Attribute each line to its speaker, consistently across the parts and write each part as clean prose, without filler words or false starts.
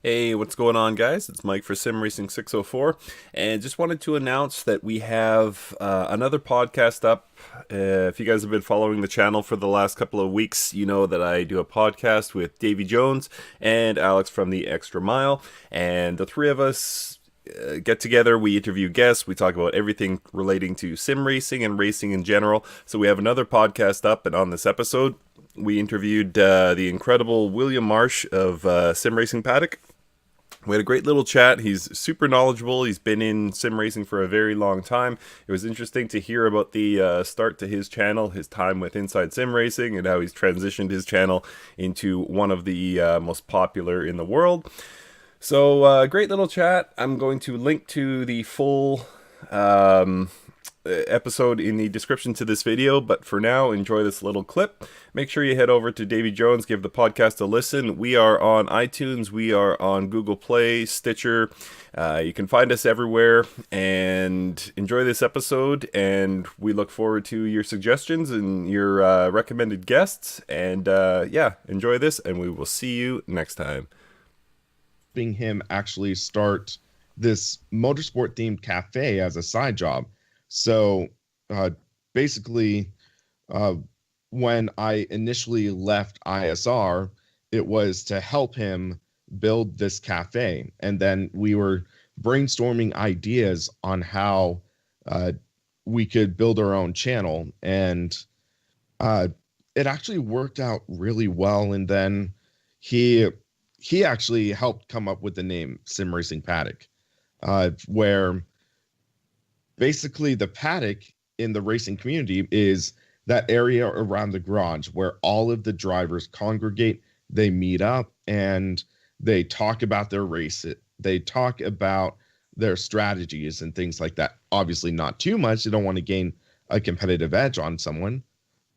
Speaker 1: Hey, what's going on, guys? It's Mike for Sim Racing 604, and just wanted to announce that we have another podcast up. If you guys have been following the channel for the last couple of weeks, you know that I do a podcast with Davy Jones and Alex from the Extra Mile, and the three of us get together, we interview guests, we talk about everything relating to sim racing and racing in general. So we have another podcast up, and on this episode, we interviewed the incredible William Marsh of Sim Racing Paddock. We had a great little chat. He's super knowledgeable. He's been in sim racing for a very long time. It was interesting to hear about the start to his channel, his time with Inside Sim Racing, and how he's transitioned his channel into one of the most popular in the world. So, great little chat. I'm going to link to the full episode in the description to this video, but for now, enjoy this little clip. Make sure you head over to Davy Jones, give the podcast a listen. We are on iTunes, we are on Google Play, Stitcher. You can find us everywhere, and enjoy this episode, and we look forward to your suggestions and your recommended guests, and yeah, enjoy this, and we will see you next time.
Speaker 2: Him actually start this motorsport themed cafe as a side job. So basically, when I initially left ISR, it was to help him build this cafe. And then we were brainstorming ideas on how we could build our own channel. And it actually worked out really well. And then he actually helped come up with the name Sim Racing Paddock, where basically the paddock in the racing community is that area around the garage where all of the drivers congregate, they meet up, and they talk about their race. They talk about their strategies and things like that. Obviously not too much. They don't want to gain a competitive edge on someone,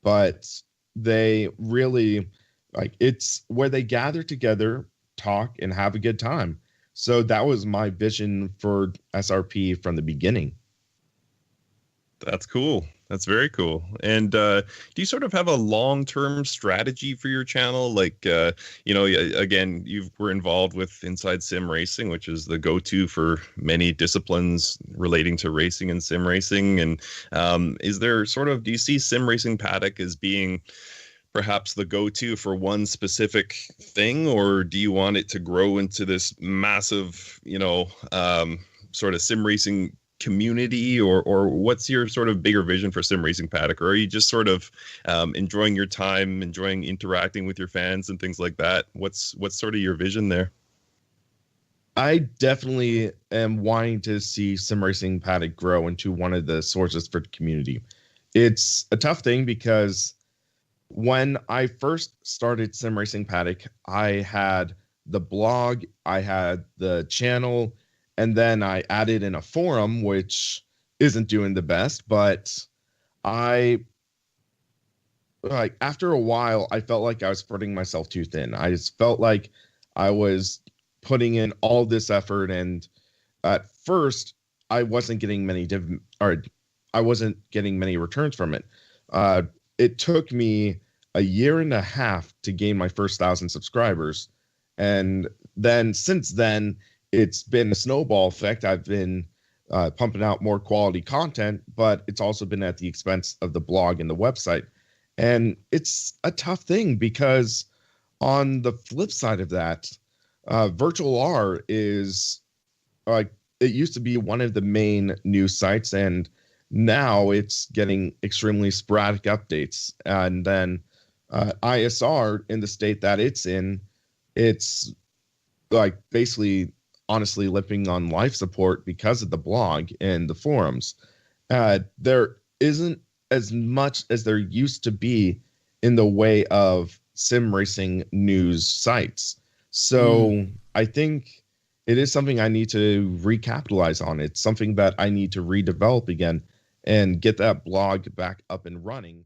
Speaker 2: but they really, like, it's where they gather together, talk, and have a good time. So that was my vision for SRP from the beginning.
Speaker 3: That's cool. That's very cool. And do you sort of have a long-term strategy for your channel? Like, again, you were involved with Inside Sim Racing, which is the go-to for many disciplines relating to racing and sim racing. And is there do you see Sim Racing Paddock as being perhaps the go-to for one specific thing, or do you want it to grow into this massive, sort of sim racing community, or what's your sort of bigger vision for Sim Racing Paddock? Or are you just sort of enjoying your time, enjoying interacting with your fans and things like that? What's sort of your vision there?
Speaker 2: I definitely am wanting to see Sim Racing Paddock grow into one of the sources for the community. It's a tough thing because when I first started Sim Racing Paddock, I had the blog, I had the channel, and then I added in a forum, which isn't doing the best, but after a while, I felt like I was spreading myself too thin. I just felt like I was putting in all this effort, and at first, I wasn't getting many returns from it. It took me a year and a half to gain my first 1,000 subscribers, and then since then, it's been a snowball effect. I've been pumping out more quality content, but it's also been at the expense of the blog and the website. And it's a tough thing because on the flip side of that, Virtual R is like, it used to be one of the main news sites, and now it's getting extremely sporadic updates. And then ISR, in the state that it's in, it's like basically honestly limping on life support because of the blog and the forums. There isn't as much as there used to be in the way of sim racing news sites. So I think it is something I need to recapitalize on. It's something that I need to redevelop again and get that blog back up and running.